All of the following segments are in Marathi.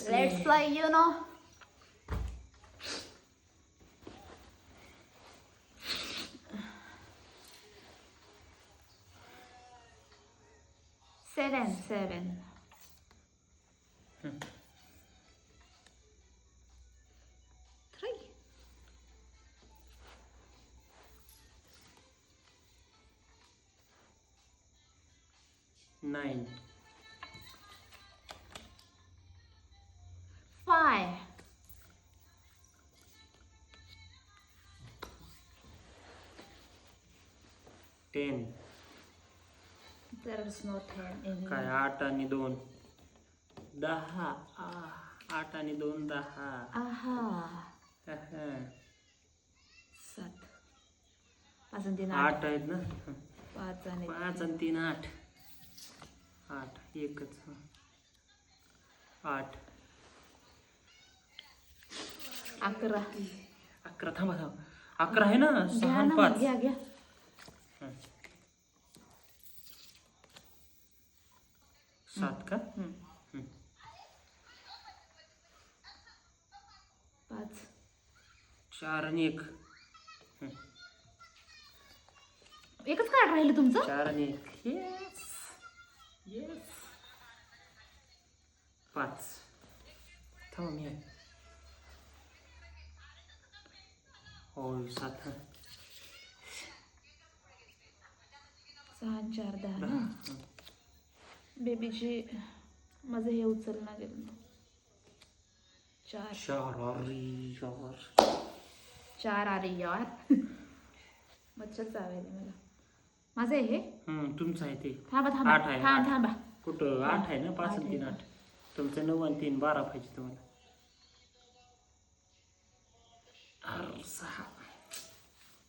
Let's play, you know. Seven. 3. 9. 5. 10. There's no 10 in काय 8 आणि 2 10. 8 आणि 2 10. Aha. 7. 5 आणि 3 8. 8 आहेत ना. 5 आणि 5 आणि 3 8. 8 एकच. 8 11. 11 थांबा 11 आहे ना. 6 घ्या आणि ना 5. घ्या 7 का? 5. 4 आणि 1. एकच कार्ड राहिलं तुमचं. 4 आणि 1. येस 5. थांबा मी आहे. होय 7. 6 आणि 4 10 ना. बेबीची माझं हे उचलणं गेलं. 4. 4 आले यार. मच्छर चावायला मला. माझं आहे हे. तुमचं आहे ते. थांबा 8 आहे. थांबा. कुठं 8 आहे ना. 5 आणि 3 8. तुमचं 9 आणि 3 12 पाहिजे तुम्हाला. 6.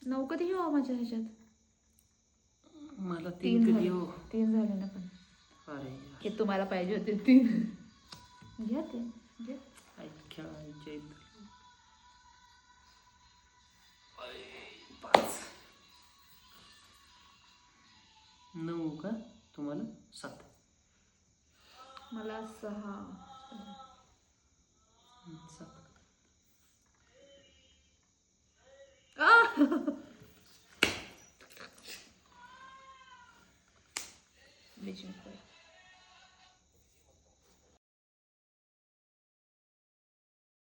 9 कधी येऊ माझ्या ह्याच्यात. मला 3 कधी हो. 3 झाले ना पण. अरे हे तुम्हाला पाहिजे होते 3. घ्या ते घ्या. खेळायचे 5. 9 का तुम्हाला. 7. मला 6. 7. ब्लिचिंग